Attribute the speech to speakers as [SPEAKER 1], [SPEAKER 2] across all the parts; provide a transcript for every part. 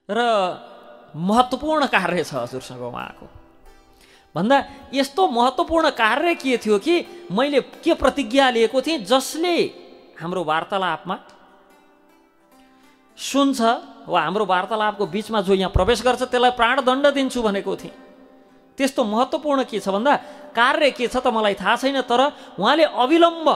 [SPEAKER 1] र महत्त्वपूर्ण कार्य छ हजुरसँग उहाँको भन्दा यस्तो महत्त्वपूर्ण कार्य के थियो कि मैले के प्रतिज्ञा लिएको थिएँ, जसले हाम्रो वार्तालापमा सुन्छ वा हाम्रो वार्तालापको बिचमा जो यहाँ प्रवेश गर्छ त्यसलाई प्राणदण्ड दिन्छु भनेको थिएँ। त्यस्तो महत्त्वपूर्ण के छ भन्दा कार्य के छ त मलाई थाहा छैन, तर उहाँले अविलम्ब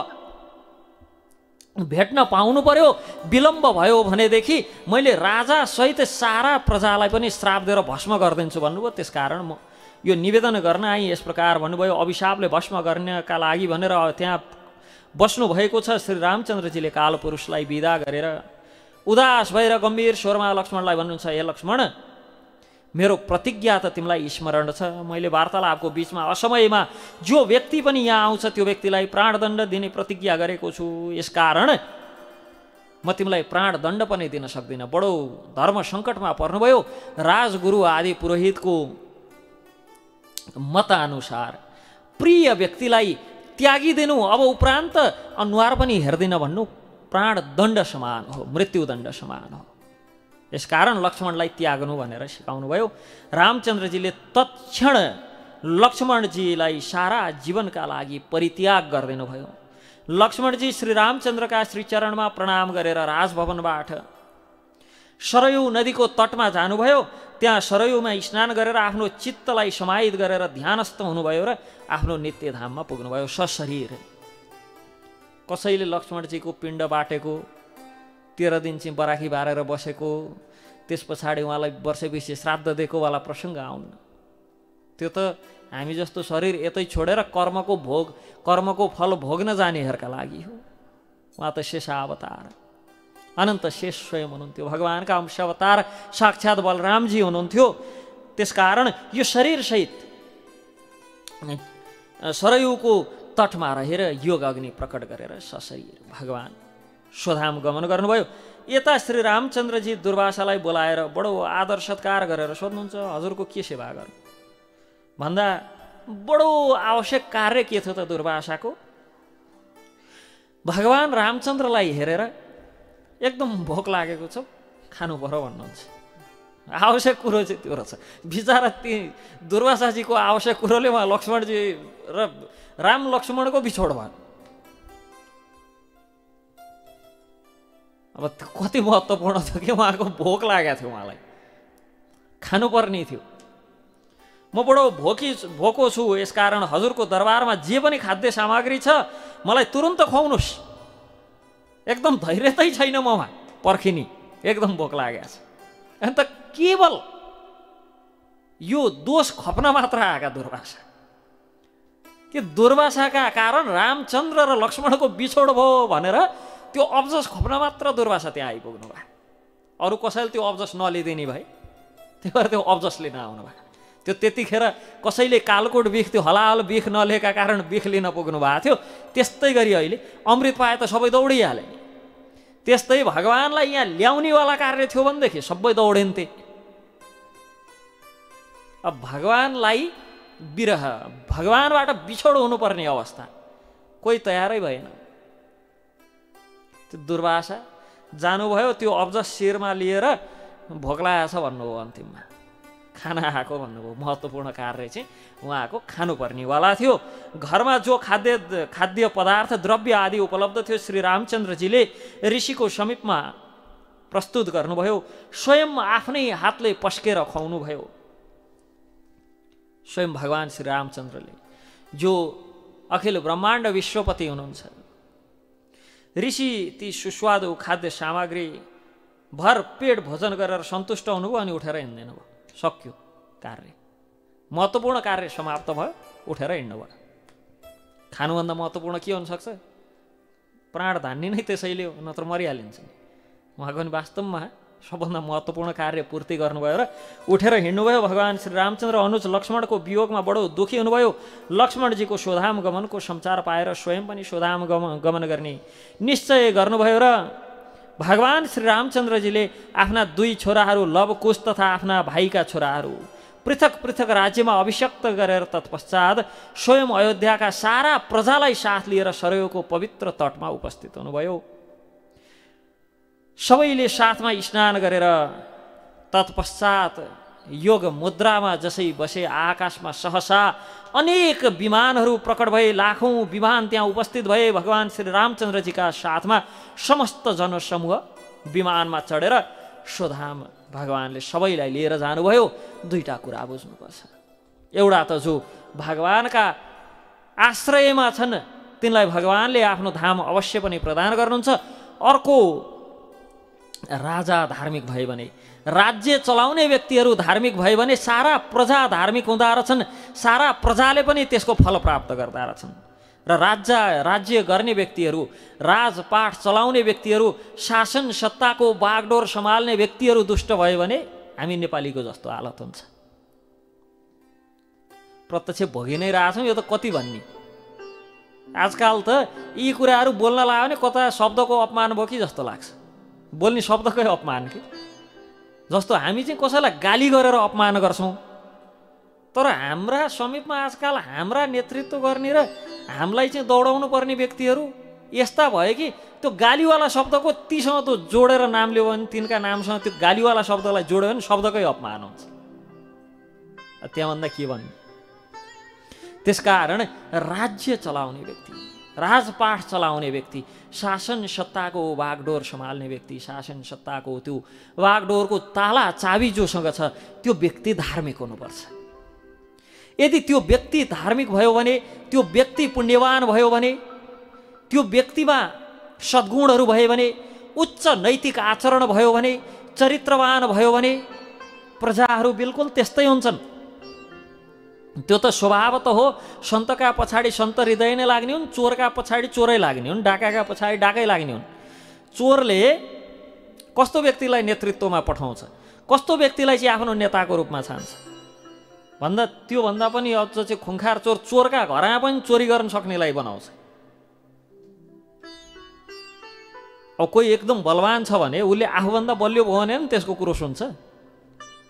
[SPEAKER 1] भेट्न पाउनु पर्यो। विलम्ब भयो भनेदेखि मैले राजा सहित सारा प्रजालाई पनि श्राप दिएर भस्म गरिदिन्छु भन्नुभयो। त्यसकारण म यो निवेदन गर्न आएँ। यस प्रकार भन्नुभयो, अभिशापले भस्म गर्नका लागि भनेर त्यहाँ बस्नु भएको छ। श्री रामचन्द्रजीले कालपुरुषलाई विदा गरेर उदास भएर गम्भीर स्वरमा लक्ष्मणलाई भन्नुहुन्छ, हे लक्ष्मण, मेरो प्रतिज्ञा त तिमीलाई स्मरण छ। मैले वार्तालापको बिचमा असमयमा जो व्यक्ति पनि यहाँ आउँछ त्यो व्यक्तिलाई प्राणदण्ड दिने प्रतिज्ञा गरेको छु। यसकारण म तिमीलाई प्राणदण्ड पनि दिन सक्दिनँ। बडो धर्म सङ्कटमा पर्नुभयो। राजगुरु आदि पुरोहितको मतानुसार प्रिय व्यक्तिलाई त्यागिदिनु, अब उपरान्त अनुहार पनि हेर्दिन भन्नु प्राणदण्ड समान हो, मृत्युदण्ड समान हो। यसकारण लक्ष्मणलाई त्याग्नु भनेर सिकाउनु भयो। रामचन्द्रजीले तत्क्षण लक्ष्मणजीलाई सारा जीवनका लागि परित्याग गरिदिनु भयो। लक्ष्मणजी श्री रामचन्द्रका श्रीचरणमा प्रणाम गरेर राजभवनबाट सरयू नदीको तटमा जानुभयो। त्यहाँ सरयूमा स्नान गरेर आफ्नो चित्तलाई समाहित गरेर ध्यानस्थ हुनुभयो र आफ्नो नित्यधाममा पुग्नुभयो सशरीर। कसैले लक्ष्मणजीको पिण्ड बाटेको, 13 दिन चाहिँ बराखी बारेर बसेको, त्यस पछाडि उहाँलाई वर्षपछि श्राद्ध दिएको वाला प्रसङ्ग आउन्। त्यो त हामी जस्तो शरीर यतै छोडेर कर्मको फल भोग्न जानेहरूका लागि हो। उहाँ त शेषावतार, अनन्त शेष स्वयं हुनुहुन्थ्यो। भगवानका अंश अवतार साक्षात् बलरामजी हुनुहुन्थ्यो। त्यसकारण यो शरीरसहित सरयूको तटमा रहेर योग अग्नि प्रकट गरेर सशरीर भगवान स्वधाम गमन गर्नुभयो। यता श्री रामचन्द्रजी दुर्वासालाई बोलाएर बडो आदर सत्कार गरेर सोध्नुहुन्छ, हजुरको के सेवा गर्नु भन्दा बडो आवश्यक कार्य के थियो त दुर्वासाको? भगवान रामचन्द्रलाई हेरेर एकदम भोक लागेको छ, खानु पर्यो भन्नुहुन्छ। आवश्यक कुरो चाहिँ त्यो रहेछ। बिचरा ती दुर्वासाजीको आवश्यक कुरोले उहाँ लक्ष्मणजी र राम लक्ष्मणको बिछोड भयो। अब कति महत्त्वपूर्ण थियो कि उहाँको भोक लागेको थियो, उहाँलाई खानुपर्ने थियो। म बडो भोको छु, यसकारण हजुरको दरबारमा जे पनि खाद्य सामग्री छ मलाई तुरुन्त खुवाउनुहोस्। एकदम धैर्यतै छैन ममा पर्खिनी, एकदम भोक लागेको छ। अन्त केवल यो दोष खप्न मात्र आएका दुर्वासा कि दुर्वासाका कारण रामचन्द्र र लक्ष्मणको बिछोड भयो भनेर त्यो अब्जस खप्न मात्र दुर्वासा त्यहाँ आइपुग्नु भयो। अरू कसैले त्यो अब्जस नलिदिने भए, त्यही भएर त्यो अब्जस लिन आउनु भयो। त्यो त्यतिखेर कसैले कालकोट बिख, त्यो हलाल बिख नलिएका कारण बिख लिन पुग्नु भएको थियो। त्यस्तै गरी अहिले अमृत पाए त सबै दौडिहाले। त्यस्तै भगवानलाई यहाँ ल्याउनेवाला कार्य थियो भनेदेखि सबै दौडिन्थे। अब भगवानलाई विरह, भगवानबाट बिछोड हुनुपर्ने अवस्था कोही तयारै भएन। त्यो दुर्वासा जानुभयो, त्यो अब्जस शिरमा लिएर भोक लागेको छ भन्नुभयो, अन्तिममा खाना आएको भन्नुभयो। महत्त्वपूर्ण कार्य चाहिँ उहाँको खानुपर्नेवाला थियो। घरमा जो खाद्य पदार्थ द्रव्य आदि उपलब्ध थियो श्री रामचन्द्रजीले ऋषिको समीपमा प्रस्तुत गर्नुभयो। स्वयं आफ्नै हातले पस्केर खुवाउनुभयो। स्वयं भगवान श्री रामचन्द्रले, जो अखिल ब्रह्माण्ड विश्वपति हुनुहुन्छ, ऋषि ती सुस्वादु खाद्य सामग्री भर पेट भोजन गरेर सन्तुष्ट हुनुभयो अनि उठेर हिँड्दैन भयो। सक्यो कार्य, महत्त्वपूर्ण कार्य समाप्त भयो, उठेर हिँड्नु भयो। खानुभन्दा महत्त्वपूर्ण के हुनसक्छ? प्राण धान्ने नै त्यसैले हो, नत्र मरिहालिन्छ। उहाँको नि वास्तवमा सबभन्दा महत्त्वपूर्ण कार्य पूर्ति गर्नुभयो र उठेर हिँड्नुभयो। भगवान श्री रामचन्द्र अनुज लक्ष्मणको वियोगमा बडो दुखी हुनुभयो। लक्ष्मणजीको स्वधाम गमनको समाचार पाएर स्वयं पनि स्वधाम गमन गर्ने निश्चय गर्नुभयो र भगवान श्री रामचन्द्रजीले आफ्ना 2 छोराहरू लवकुश तथा आफ्ना भाइका छोराहरू पृथक पृथक राज्यमा अभिषक्त गरेर तत्पश्चात स्वयं अयोध्याका सारा प्रजालाई साथ लिएर सरयूको पवित्र तटमा उपस्थित हुनुभयो। सबैले साथमा स्नान गरेर तत्पश्चात योग मुद्रामा जसै बसे आकाशमा सहसा अनेक विमानहरू प्रकट भए, लाखौं विमान त्यहाँ उपस्थित भए। भगवान श्री रामचन्द्रजीका साथमा समस्त जनसमूह विमानमा चढेर स्वधाम भगवानले सबैलाई लिएर जानुभयो। दुईटा कुरा बुझ्नुपर्छ। एउटा त जो भगवानका आश्रयमा छन् तिनलाई भगवानले आफ्नो धाम अवश्य पनि प्रदान गर्नुहुन्छ। अर्को, राजा धार्मिक भए भने, राज्य चलाउने व्यक्तिहरू धार्मिक भए भने सारा प्रजा धार्मिक हुँदा रहेछन्, सारा प्रजाले पनि त्यसको फल प्राप्त गर्दा रहेछन्। र राज्य गर्ने व्यक्तिहरू, राजपाठ चलाउने व्यक्तिहरू, शासन सत्ताको बागडोर सम्हाल्ने व्यक्तिहरू दुष्ट भयो भने हामी नेपालीको जस्तो हालत हुन्छ। प्रत्यक्ष भोगि नै रहेछौँ। यो त कति भन्ने, आजकल त यी कुराहरू बोल्न लाग्यो भने कता शब्दको अपमान भयो कि जस्तो लाग्छ। बोल्ने शब्दकै अपमान कि जस्तो हामी चाहिँ कसैलाई गाली गरेर अपमान गर्छौँ। तर हाम्रा समीपमा आजकल हाम्रा नेतृत्व गर्ने र हामीलाई चाहिँ दौडाउनु पर्ने व्यक्तिहरू यस्ता भयो कि त्यो गालीवाला शब्दको तीसँग त्यो जोडेर नाम लियो भने, तिनका नामसँग त्यो गालीवाला शब्दलाई जोड्यो भने शब्दकै अपमान हुन्छ। त्यहाँभन्दा के भन्नु। त्यसकारण राज्य चलाउने व्यक्ति, राजपाठ चलाउने व्यक्ति, शासन सत्ताको बागडोर सम्हाल्ने व्यक्ति, शासन सत्ताको त्यो बागडोरको ताला चाबी जोसँग छ त्यो व्यक्ति धार्मिक हुनुपर्छ। यदि त्यो व्यक्ति धार्मिक भयो भने, त्यो व्यक्ति पुण्यवान भयो भने, त्यो व्यक्तिमा सद्गुणहरू भयो भने, उच्च नैतिक आचरण भयो भने, चरित्रवान भयो भने प्रजाहरू बिल्कुल त्यस्तै हुन्छन्। त्यो त स्वभाव त हो। सन्तका पछाडि सन्त हृदय नै लाग्ने हुन्, चोरका पछाडि चोरै लाग्ने हुन्, डाकाका पछाडि डाकै लाग्ने हुन्। चोरले कस्तो व्यक्तिलाई नेतृत्वमा पठाउँछ, कस्तो व्यक्तिलाई चाहिँ आफ्नो नेताको रूपमा छान्छ त्योभन्दा पनि अझ चाहिँ खुङ्खार चोर चोरका घरमा पनि चोरी गर्न सक्नेलाई बनाउँछ। अब कोही एकदम बलवान छ भने उसले आफूभन्दा बलियो भयो भने पनि त्यसको कुरो सुन्छ।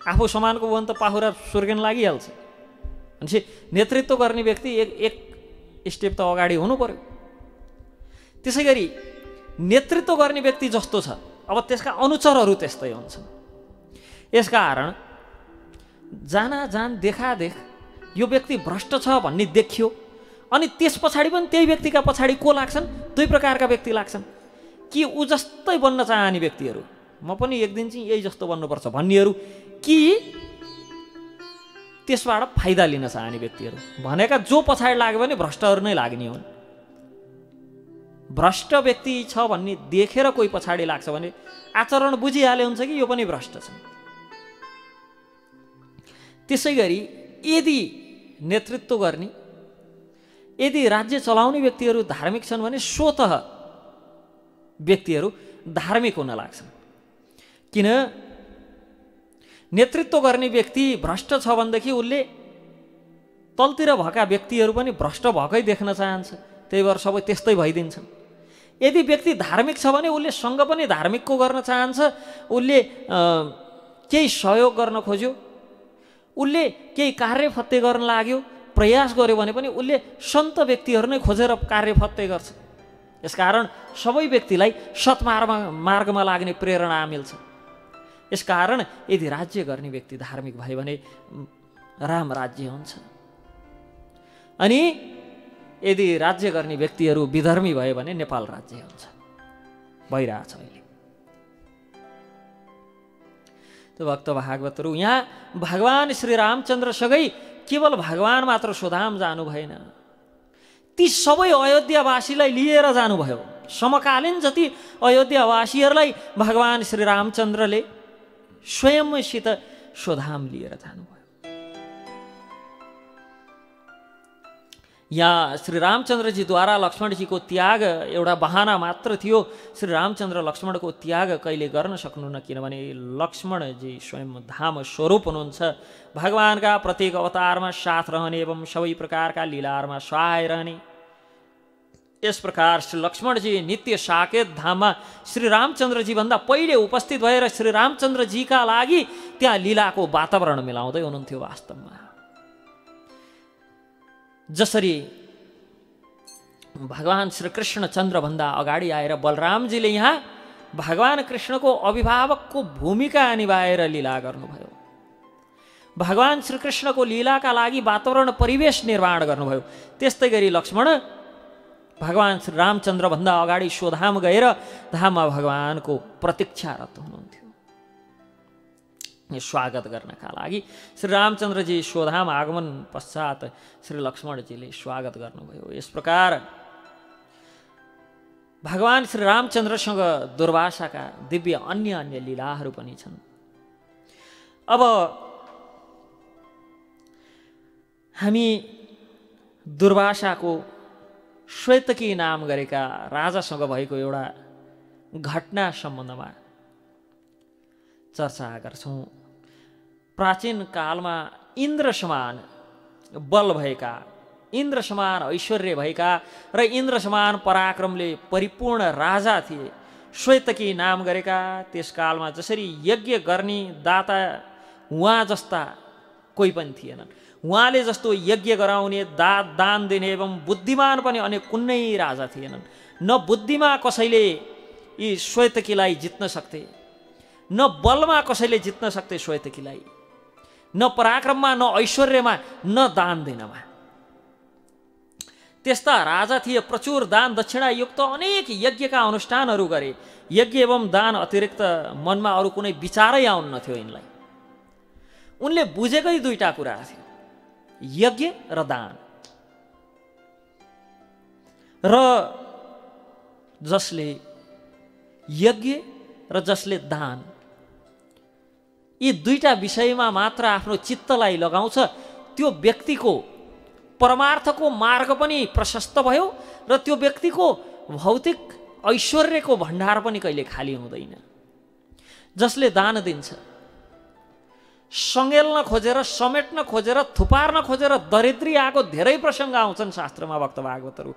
[SPEAKER 1] आफू समानको भयो भने त पाखुरा सुर्गेन लागिहाल्छ। भनेपछि नेतृत्व गर्ने व्यक्ति एक स्टेप त अगाडि हुनु पर्यो। त्यसै गरी नेतृत्व गर्ने व्यक्ति जस्तो छ अब त्यसका अनुचरहरू त्यस्तै हुन्छन्। यसकारण जान देखादेख यो व्यक्ति भ्रष्ट छ भन्ने देखियो अनि त्यस पछाडि पनि त्यही व्यक्तिका पछाडि को लाग्छन्, दुई प्रकारका व्यक्ति लाग्छन्। कि ऊ जस्तै बन्न चाहने व्यक्तिहरू, म पनि एक दिन चाहिँ यही जस्तो बन्नुपर्छ भन्नेहरू, कि त्यसबाट फाइदा लिन चाहने व्यक्तिहरू। भनेका जो पछाडि लाग्यो भने भ्रष्टहरू नै लाग्ने हुन्। भ्रष्ट व्यक्ति छ भन्ने देखेर कोही पछाडि लाग्छ भने आचरण बुझिहाले हुन्छ कि यो पनि भ्रष्ट छ। त्यसै गरी यदि नेतृत्व गर्ने, यदि राज्य चलाउने व्यक्तिहरू धार्मिक छन् भने स्वतः व्यक्तिहरू धार्मिक हुन लाग्छन्। किन नेतृत्व गर्ने व्यक्ति भ्रष्ट छ भनेदेखि उसले तलतिर भएका व्यक्तिहरू पनि भ्रष्ट भएकै देख्न चाहन्छ, त्यही भएर सबै त्यस्तै भइदिन्छन्। यदि व्यक्ति धार्मिक छ भने उसले सँग पनि धार्मिकको गर्न चाहन्छ, उसले केही सहयोग गर्न खोज्यो, उसले केही कार्य फत्ते गर्न लाग्यो, प्रयास गर्यो भने पनि उसले सन्त व्यक्तिहरू नै खोजेर कार्य फत्ते गर्छ। यसकारण सबै व्यक्तिलाई सत्मार्गमा लाग्ने प्रेरणा मिल्छ। यसकारण यदि राज्य गर्ने व्यक्ति धार्मिक भयो भने राम राज्य हुन्छ। अनि यदि राज्य गर्ने व्यक्तिहरू विधर्मी भयो भने नेपाल राज्य हुन्छ, भइरहेछ अहिले। त्यो भक्त भागवतहरू यहाँ भगवान श्री रामचन्द्रसँगै केवल भगवान मात्र स्वधाम जानु भएन, ती सबै अयोध्यावासीलाई लिएर जानुभयो। समकालीन जति अयोध्यावासीहरूलाई भगवान श्री रामचन्द्रले स्वयंसित स्वधाम लिएर जानुभयो। यहाँ श्री रामचन्द्रजीद्वारा लक्ष्मणजीको त्याग एउटा बहाना मात्र थियो। श्री रामचन्द्र लक्ष्मणको त्याग कहिले गर्न सक्नुहुन्न, किनभने लक्ष्मणजी स्वयं धाम स्वरूप हुनुहुन्छ। भगवानका प्रत्येक अवतारमा साथ रहने एवं सबै प्रकारका लीलाहरूमा सहाय रहने। यस प्रकार श्री लक्ष्मणजी नित्य साकेत धाममा श्री रामचन्द्रजी भन्दा पहिले उपस्थित भएर श्री रामचन्द्रजीका लागि त्यहाँ लीलाको वातावरण मिलाउँदै हुनुहुन्थ्यो। वास्तवमा जसरी भगवान श्री कृष्ण चन्द्रभन्दा अगाडि आएर बलरामजीले यहाँ भगवान कृष्णको अभिभावकको भूमिका निभाएर लीला गर्नुभयो। भगवान श्रीकृष्णको लीलाका लागि वातावरण परिवेश निर्माण गर्नुभयो। त्यस्तै गरी लक्ष्मण भगवान श्री रामचन्द्रभन्दा अगाडि स्वधाम गएर धाममा भगवानको प्रतीक्षारत हुनुहुन्थ्यो। स्वागत गर्नका लागि श्री रामचन्द्रजी स्वधाम आगमन पश्चात श्री लक्ष्मणजीले स्वागत गर्नुभयो। यस प्रकार भगवान श्री रामचन्द्रसँग दुर्वासाका दिव्य अन्य अन्य लीलाहरू पनि छन्। अब हामी दुर्वासाको श्वेतकी नाम गरेका राजासँग भएको एउटा घटना सम्बन्धमा चर्चा गर्छौँ। प्राचीन कालमा इन्द्र समान बल भएका, इन्द्र समान ऐश्वर्य भएका र इन्द्र समान पराक्रमले परिपूर्ण राजा थिए। श्वेतकी नाम गरेका, त्यस कालमा जसरी यज्ञ गर्ने दाता उहाँ जस्ता कोही पनि थिएनन्। उहाँले जस्तो यज्ञ गराउने, दान दिने एवं बुद्धिमान पनि अन्य कुनै राजा थिएनन्। न बुद्धिमा कसैले यी श्वेतकीलाई जित्न सक्थे, न बलमा कसैले जित्न सक्थे श्वेतकीलाई, न पराक्रममा, न ऐश्वर्यमा, न दान दिनमा। त्यस्ता राजा थिए। प्रचुर दान दक्षिणा युक्त अनेक यज्ञका अनुष्ठानहरू गरे। यज्ञ एवं दान अतिरिक्त मनमा अरू कुनै विचारै आउन्नथ्यो यिनलाई। उनले बुझेकै दुईटा कुरा थियो, यज्ञ र दान। र जसले यज्ञ र जसले दान, यी दुईटा विषयमा मात्र आफ्नो चित्तलाई लगाउँछ, त्यो व्यक्तिको परमार्थको मार्ग पनि प्रशस्त भयो र त्यो व्यक्तिको भौतिक ऐश्वर्यको भण्डार पनि कहिले खाली हुँदैन। जसले दान दिन्छ, सङ्गेल्न खोजेर, समेट्न खोजेर, थुपार्न खोजेर दरिद्री आएको धेरै प्रसङ्ग आउँछन् शास्त्रमा, भक्त भागवतहरू।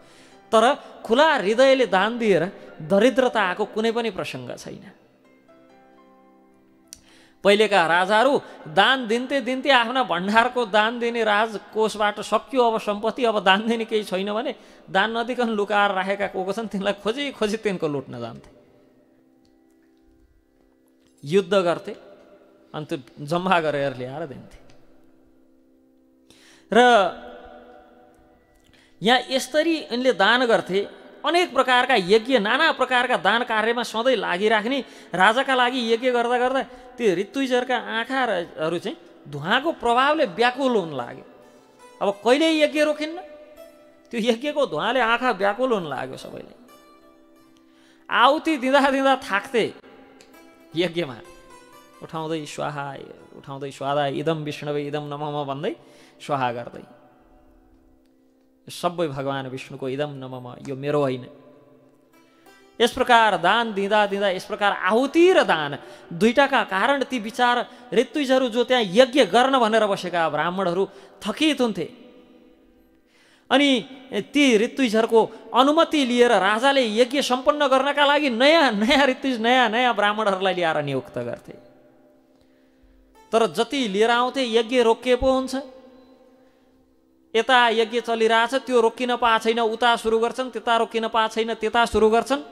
[SPEAKER 1] तर खुला हृदयले दान दिएर दरिद्रता आएको कुनै पनि प्रसङ्ग छैन। पहिलेका राजाहरू दान दिन्थे दिन्थे, आफ्ना भण्डारको दान दिने राजकोषबाट सकियो, अब सम्पत्ति, अब दान दिने केही छैन भने दान नदिकन लुकाएर राखेका को छन् तिनलाई खोजी खोजी तिनको लुट्न जान्थे, युद्ध गर्थे, अनि त्यो जम्मा गरेर ल्याएर दिन्थे। र यहाँ यसरी उनले दान गर्थे। अनेक प्रकारका यज्ञ, नाना प्रकारका दान कार्यमा सधैँ लागिराख्ने राजाका लागि यज्ञ गर्दा गर्दा त्यो ऋतुइजरका आँखाहरू चाहिँ धुवाँको प्रभावले व्याकुल हुन लाग्यो। अब कहिले यज्ञ रोकिन्न, त्यो यज्ञको धुवाँले आँखा व्याकुल हुन लाग्यो सबैले। आहुति दिँदा दिँदा थाक्थे यज्ञमा, उठाउँदै स्वाहा, उठाउँदै स्वाहा, इदम विष्णुवे इदम नमः भन्दै स्वाहा गर्दै। सबै भगवान विष्णुको इदम नमः, यो मेरो होइन। यस प्रकार दान दिँदा दिँदा, यस प्रकार आहुति र दान दुईटाका कारण ती विचार ऋतुइजहरू जो त्यहाँ यज्ञ गर्न भनेर बसेका ब्राह्मणहरू थकित हुन्थे। अनि ती ऋतुइजहरूको अनुमति लिएर राजाले यज्ञ सम्पन्न गर्नका लागि नयाँ नयाँ ऋतुइज, नयाँ नयाँ ब्राह्मणहरूलाई ल्याएर नियुक्त गर्थे। तर जति लिएर आउँथे यज्ञ रोकिए पो हुन्छ। यता यज्ञ चलिरहेछ, त्यो रोकिन पाएको छैन, उता सुरु गर्छन्, त्यता रोकिन पाएको छैन, त्यता सुरु गर्छन्।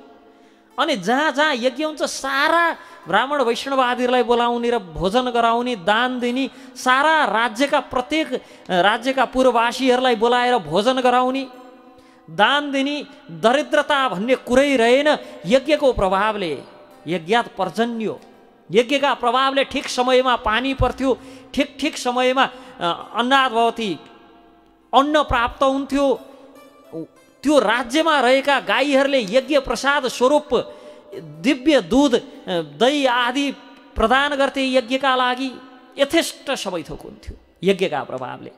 [SPEAKER 1] अनि जहाँ जहाँ यज्ञ हुन्छ सारा ब्राह्मण वैष्णव आदिहरूलाई बोलाउने र भोजन गराउने, दान दिने, सारा राज्यका प्रत्येक राज्यका पूर्ववासीहरूलाई बोलाएर भोजन गराउने, दान दिने, दरिद्रता भन्ने कुरै रहेन। यज्ञको प्रभावले यज्ञात पर्जन्यो, यज्ञका प्रभावले ठिक समयमा पानी पर्थ्यो, ठिक समयमा अन्नाद भवती, अन्न प्राप्त हुन्थ्यो। त्यो राज्यमा रहेका गाईहरूले यज्ञ प्रसाद स्वरूप दिव्य दूध, दही आदि प्रदान गर्थे यज्ञका लागि। यथेष्ट सबै थोक हुन्थ्यो यज्ञका प्रभावले।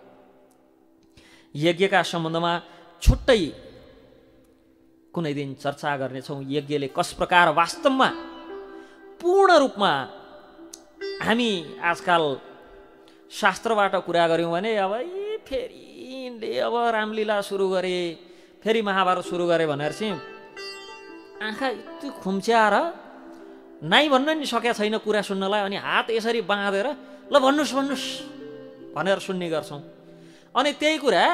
[SPEAKER 1] यज्ञका सम्बन्धमा छुट्टै कुनै दिन चर्चा गर्नेछौँ। यज्ञले कस प्रकार वास्तवमा पूर्ण रूपमा, हामी आजकल शास्त्रबाट कुरा गऱ्यौँ भने अब फेरि यिनले अब रामलीला सुरु गरे, फेरि महाभारत सुरु गरे भनेर चाहिँ आँखा यति खुम्च्याएर नाइ भन्न नि सकेका छैन कुरा सुन्नलाई, अनि हात यसरी बाँधेर ल भन्नुहोस् भन्नुहोस् भनेर सुन्ने गर्छौँ। अनि त्यही कुरा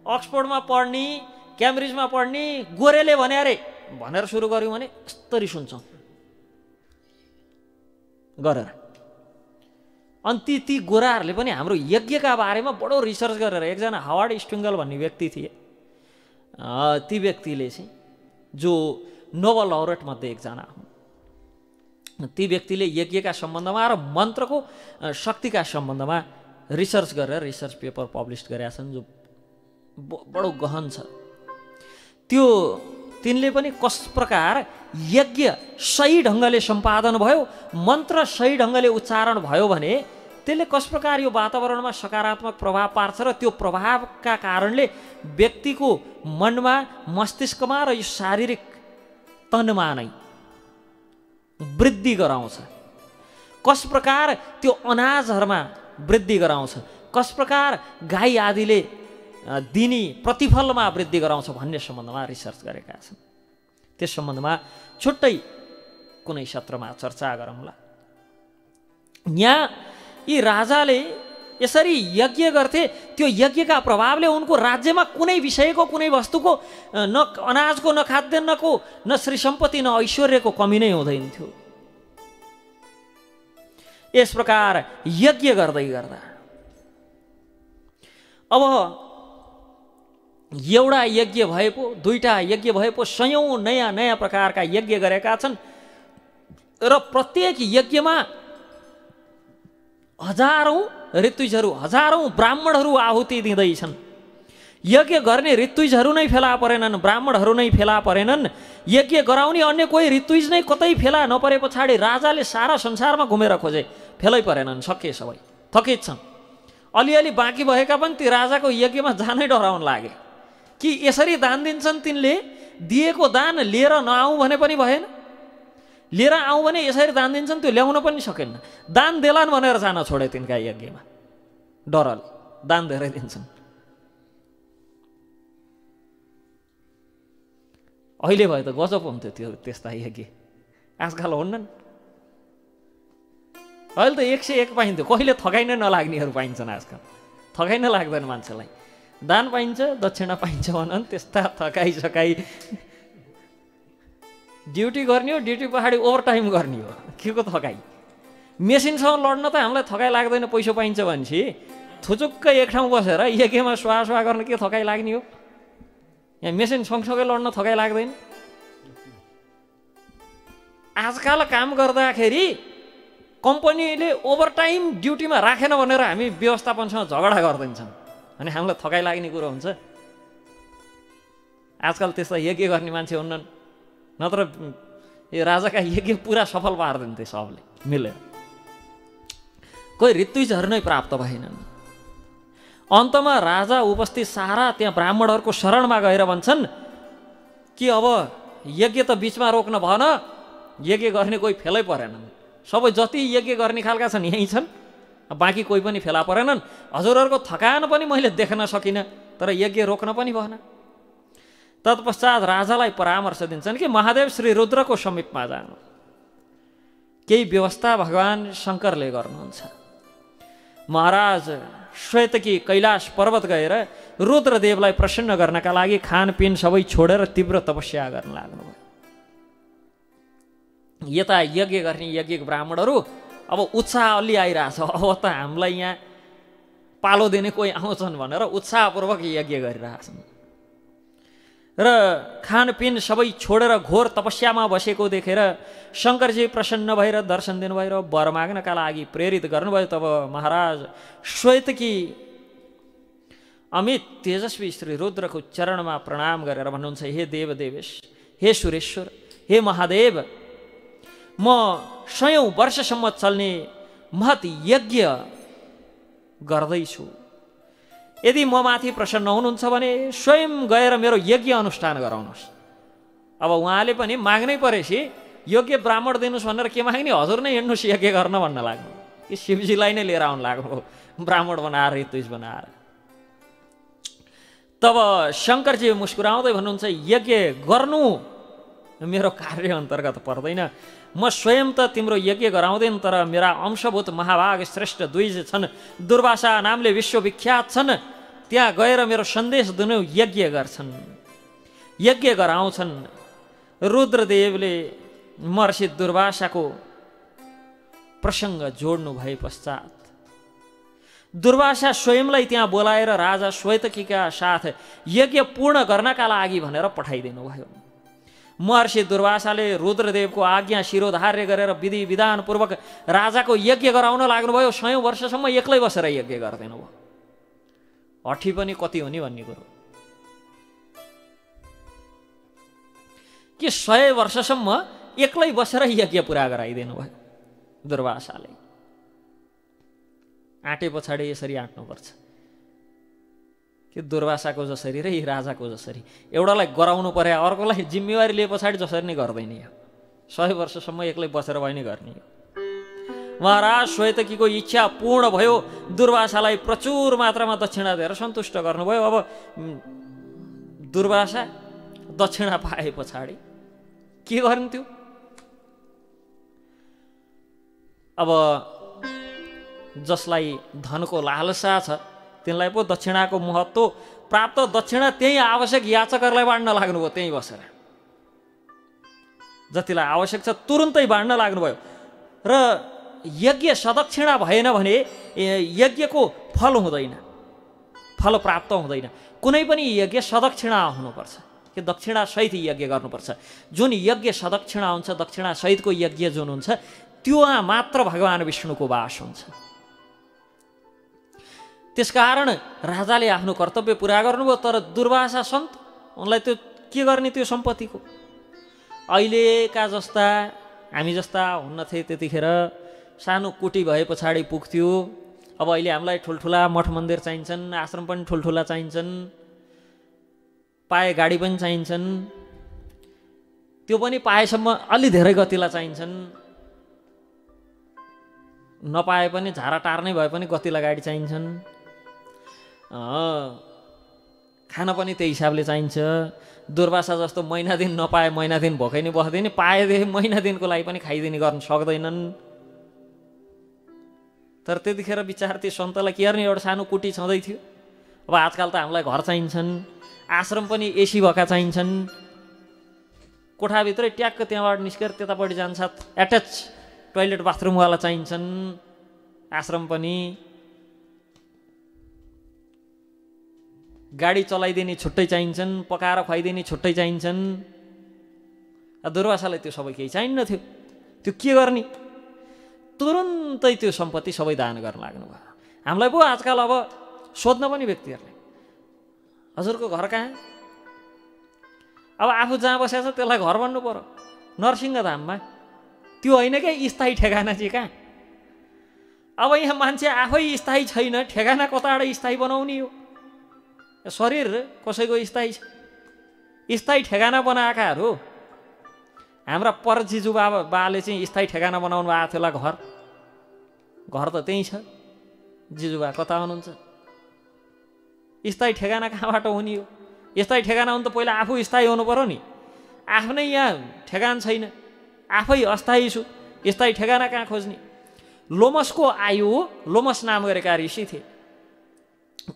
[SPEAKER 1] अक्सफोर्डमा पढ्ने, क्याम्ब्रिजमा पढ्ने गोरेले भने अरे भनेर सुरु गर्यौँ भने यस्तरी सुन्छौँ गरेर। अनि ती गोराहरूले पनि हाम्रो यज्ञका बारेमा बडो रिसर्च गरेर, एकजना हावार्ड स्टिङ्गल भन्ने व्यक्ति थिए, ती व्यक्तिले चाहिँ जो नोबल लौरेट मध्ये एकजना हुन्, ती व्यक्तिले यज्ञका सम्बन्धमा र मन्त्रको शक्तिका सम्बन्धमा रिसर्च गरेर रिसर्च पेपर पब्लिस गरेका छन् जो बडो गहन छ। त्यो तिनले पनि कस प्रकार यज्ञ सही ढङ्गले सम्पादन भयो, मन्त्र सही ढङ्गले उच्चारण भयो भने त्यसले कस प्रकार यो वातावरणमा सकारात्मक प्रभाव पार्छ र त्यो प्रभावका कारणले व्यक्तिको मनमा, मस्तिष्कमा र यो शारीरिक तनमा नै वृद्धि गराउँछ, कस प्रकार त्यो अनाजहरूमा वृद्धि गराउँछ, कस प्रकार गाई आदिले दिने प्रतिफलमा वृद्धि गराउँछ भन्ने सम्बन्धमा रिसर्च गरेका छन्। त्यस सम्बन्धमा छुट्टै कुनै सत्रमा चर्चा गरौँला। यहाँ यी राजाले यसरी यज्ञ गर्थे, त्यो यज्ञका प्रभावले उनको राज्यमा कुनै विषयको, कुनै वस्तुको, न अनाजको, न खाद्यान्नको, न श्री सम्पत्ति, न ऐश्वर्यको कमी नै हुँदैन थियो। यस प्रकार यज्ञ गर्दै गर्दा अब एउटा यज्ञ भए पो, दुईटा यज्ञ भए पो, सयौँ नयाँ नयाँ प्रकारका यज्ञ गरेका छन् र प्रत्येक यज्ञमा हजारौँ ऋतुजहरू, हजारौँ ब्राह्मणहरू आहुति दिँदैछन्। यज्ञ गर्ने ऋतुजहरू नै फेला परेनन्, ब्राह्मणहरू नै फेला परेनन्। यज्ञ गराउने अन्य कोही ऋतुज नै कतै फेला नपरे पछाडि राजाले सारा संसारमा घुमेर खोजे, फेलै परेनन्, सके सबै थकित छन्। अलिअलि बाँकी भएका पनि ती राजाको यज्ञमा जानै डराउन लागे कि यसरी दान दिन्छन्, तिनले दिएको दान लिएर नआउँ भने पनि भएन, लिएर आउँ भने यसरी दान दिन्छन्, त्यो ल्याउन पनि सकेन। दान देलान् भनेर जान छोडे तिनका यज्ञमा, डरले दान धेरै दिन्छन्। अहिले भयो त गजब हुन्थ्यो त्यो त्यस्ता यज्ञ, आजकल हुन्नन्। अहिले त 101 पाइन्थ्यो, कहिले थकाइ नै नलाग्नेहरू पाइन्छन् आजकल, थकाइ नै लाग्दैन मान्छेलाई। दान पाइन्छ, दक्षिणा पाइन्छ भनन्, त्यस्ता थकाइ सकाइ। ड्युटी गर्ने हो, ड्युटी पछाडि ओभरटाइम गर्ने हो, के को थकाइ। मेसिनसँग लड्न त हामीलाई थकाइ लाग्दैन, पैसा पाइन्छ भनेपछि थुचुक्कै एक ठाउँ बसेर यज्ञमा स्वाहा गर्न के थकाइ लाग्ने हो। यहाँ मेसिन सँगसँगै लड्न थकाइ लाग्दैन। आजकल काम गर्दाखेरि कम्पनीले ओभरटाइम ड्युटीमा राखेन भनेर हामी व्यवस्थापनसँग झगडा गरिदिन्छन्, अनि हामीलाई थकाइ लाग्ने कुरो हुन्छ। आजकल त्यस्ता यज्ञ गर्ने मान्छे हुन्नन्, नत्र यो राजाका यज्ञ पुरा सफल पारिदिन्थे सबले मिलेर। कोही ऋतुजहरू नै प्राप्त भएनन्। अन्तमा राजा उपस्थित सारा त्यहाँ ब्राह्मणहरूको शरणमा गएर भन्छन् कि अब यज्ञ त बिचमा रोक्न भएन, यज्ञ गर्ने कोही फेलै परेनन्, सबै जति यज्ञ गर्ने खालका छन् यहीँ छन्, बाँकी कोही पनि फेला परेनन्। हजुरहरूको थकान पनि मैले देख्न सकिनँ, तर यज्ञ रोक्न पनि भएन। तत्पश्चात राजालाई परामर्श दिन्छन् कि महादेव श्री रुद्रको समीपमा जानु, केही व्यवस्था भगवान शङ्करले गर्नुहुन्छ। महाराज श्वेतकी कैलाश पर्वत गएर रुद्रदेवलाई प्रसन्न गर्नका लागि खानपिन सबै छोडेर तीव्र तपस्या गर्न लाग्नुभयो। यता यज्ञ गर्ने यज्ञ ब्राह्मणहरू अब उत्साह अलि आइरहेछ, अब त हामीलाई यहाँ पालो दिने कोही आउँछन् भनेर उत्साहपूर्वक यज्ञ गरिरहेछन् र खानपिन सबै छोडेर घोर तपस्यामा बसेको देखेर शङ्करजी प्रसन्न भएर दर्शन दिनुभयो र वर माग्नका लागि प्रेरित गर्नुभयो। तब महाराज श्वेतकी अमित तेजस्वी श्री रुद्रको चरणमा प्रणाम गरेर भन्नुहुन्छ, हे देवदेवेश, हे सुरेश्वर, हे महादेव, म सयौँ वर्षसम्म चल्ने महत यज्ञ गर्दैछु। यदि म माथि प्रसन्न हुनुहुन्छ भने स्वयं गएर मेरो यज्ञ अनुष्ठान गराउनुहोस्। अब उहाँले पनि माग्नै परेपछि योग्य ब्राह्मण दिनुहोस् भनेर के माग्ने, हजुर नै हिँड्नुहोस् यज्ञ गर्न भन्न लाग्नु कि शिवजीलाई नै लिएर आउनु लाग्नु ब्राह्मण बनाएर, ऋतुज बनाएर। तब शङ्करजी मुस्कुराउँदै भन्नुहुन्छ, यज्ञ गर्नु मेरो कार्य अन्तर्गत पर्दैन, म स्वयं त तिम्रो यज्ञ गराउँदैन, तर मेरा अंशभूत महाभाग श्रेष्ठ दुई छन्, दुर्वासा नामले विश्वविख्यात छन्, त्यहाँ गएर मेरो सन्देश दिनु यज्ञ गर्छन्, यज्ञ गराउँछन् रुद्रदेवले महर्षि दुर्वासाको प्रसङ्ग जोड्नु भए पश्चात दुर्वासा स्वयंलाई त्यहाँ बोलाएर राजा श्वेतकीका साथ यज्ञ पूर्ण गर्नका लागि भनेर पठाइदिनु भयो। महर्षि दुर्वासाले रुद्रदेवको आज्ञा शिरोधार्य गरेर विधि विधानपूर्वक राजाको यज्ञ गराउन लाग्नुभयो। 100 वर्षसम्म एक्लै बसेर यज्ञ गर्दैन भयो। हठी पनि कति हुने भन्ने कुरो कि 100 वर्षसम्म एक्लै बसेर यज्ञ पुरा गराइदिनु भयो दुर्वासाले। आँटे पछाडि यसरी आँट्नुपर्छ कि दुर्वासाको जसरी र राजाको जसरी एउटालाई गराउनु पर्यो, अर्कोलाई जिम्मेवारी लिए पछाडि जसरी नै गर्दैन। 100 वर्षसम्म एक्लै बसेर भए नि गर्ने। महाराज श्वेतकीको इच्छा पूर्ण भयो। दुर्वासालाई प्रचुर मात्रामा दक्षिणा दिएर सन्तुष्ट गर्नुभयो। अब दुर्वासा दक्षिणा पाए पछाडि के गर्न्थ्यो? अब जसलाई धनको लालसा छ तिनलाई पो दक्षिणाको महत्त्व प्राप्त। दक्षिणा त्यही आवश्यक याचकहरूलाई बाँड्न लाग्नुभयो। त्यहीँ बसेर जतिलाई आवश्यक छ तुरुन्तै बाँड्न लाग्नुभयो। र यज्ञ सदक्षिणा भएन भने यज्ञको फल हुँदैन, फल प्राप्त हुँदैन। कुनै पनि यज्ञ सदक्षिणा हुनुपर्छ कि दक्षिणा सहित यज्ञ गर्नुपर्छ। जुन यज्ञ सदक्षिणा हुन्छ, दक्षिणा सहितको यज्ञ जुन हुन्छ त्योमा मात्र भगवान् विष्णुको वास हुन्छ। त्यसकारण राजाले आफ्नो कर्तव्य पुरा गर्नुभयो। तर दुर्वासा सन्त उनलाई त्यो के गर्ने त्यो सम्पत्तिको। अहिलेका जस्ता हामी जस्ता हुन्नथे त्यतिखेर। सानो कुटी भए पछाडि पुग्थ्यो। अब अहिले हामीलाई ठुल्ठुला मठ मन्दिर चाहिन्छन्, आश्रम पनि ठुल्ठुला चाहिन्छन्, पाए गाडी पनि चाहिन्छन्। त्यो पनि पाएसम्म अलि धेरै गतिला चाहिन्छन्। नपाए पनि झारा टार्नै भए पनि गतिला गाडी चाहिन्छन्। खाना पनि त्यही हिसाबले चाहिन्छ। दुर्वासा जस्तो महिना दिन नपाए महिना दिन भोकै नै बस्दैन, पाएदेखि महिना दिनको लागि पनि खाइदिने गर्न सक्दैनन्। तर त्यतिखेर विचार त्यो सन्तलाई के गर्ने, एउटा सानो कुटी छँदै थियो। अब आजकल त हामीलाई घर चाहिन्छन्, आश्रम पनि एसी भएका चाहिन्छन्। कोठाभित्रै ट्याक्क त्यहाँबाट निस्केर त्यतापट्टि जान्छ एट्याच टोइलेट बाथरुमवाला चाहिन्छन्। आश्रम पनि गाडी चलाइदिने छुट्टै चाहिन्छन्, पकाएर खुवाइदिने छुट्टै चाहिन्छन्। दुर्वासालाई त्यो सबै केही चाहिन्न थियो। त्यो के गर्ने? तुरुन्तै त्यो सम्पत्ति सबै दान गर्न लाग्नुभयो। हामीलाई पो आजकल अब सोध्न पनि व्यक्तिहरूले हजुरको घर कहाँ? अब आफू जहाँ बसेको छ त्यसलाई घर भन्नु पर्यो। नरसिंहधाममा त्यो होइन क्या स्थायी ठेगाना चाहिँ कहाँ? अब यहाँ मान्छे आफै स्थायी छैन, ठेगाना कताबाट स्थायी बनाउने हो? शरीर कसैको स्थायी छ? स्थायी ठेगाना बनाएकाहरू हाम्रा परजिजु बाले चाहिँ स्थायी ठेगाना बनाउनु भएको थियो होला। घर त त्यहीँ छ। जिजुबा कता हुनुहुन्छ? स्थायी ठेगाना कहाँबाट हुने हो? स्थायी ठेगाना हुनु त पहिला आफू स्थायी हुनु पर्यो नि। आफ्नै यहाँ ठेगान छैन, आफै अस्थायी छु, स्थायी ठेगाना कहाँ खोज्ने? लोमसको आयु, लोमस नाम गरेका ऋषि थिए,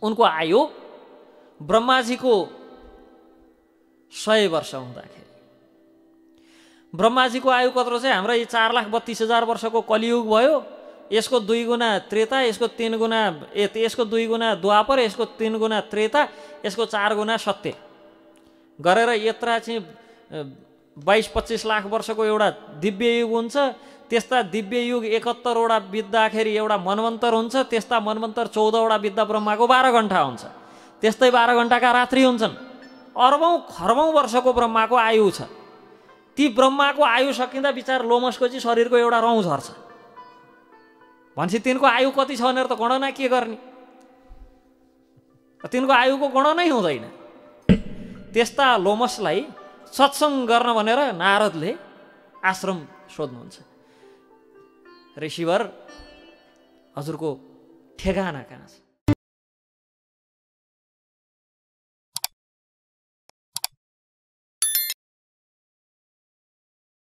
[SPEAKER 1] उनको आयु ब्रह्माजीको 100 वर्ष हुँदाखेरि। ब्रह्माजीको आयु कत्रो चाहिँ हाम्रो यो 4,32,000 वर्षको कलियुग भयो। यसको 2 गुणा त्रेता, यसको 3 गुणा यसको 2 गुणा द्वापर, यसको 3 गुणा त्रेता, यसको 4 गुणा सत्य गरेर यत्रा चाहिँ 22-25 लाख वर्षको एउटा दिव्य युग हुन्छ। त्यस्ता दिव्य युग 71वटा बित्दाखेरि एउटा मनवन्तर हुन्छ। त्यस्ता मनवन्तर 14वटा बित्दा ब्रह्माको 12 घण्टा हुन्छ। त्यस्तै 12 घण्टाका रात्रि हुन्छन्। अर्बौं खर्बौं वर्षको ब्रह्माको आयु छ। ती ब्रह्माको आयु सकिँदा विचार लोमसको चाहिँ शरीरको एउटा रौँ झर्छ। भनेपछि तिनको आयु कति छ भनेर त गणना के गर्ने? तिनको आयुको गणनै हुँदैन। त्यस्ता लोमसलाई सत्सङ्ग गर्न भनेर नारदले आश्रम सोध्नुहुन्छ। ऋषिवर हजुरको ठेगाना कहाँ छ?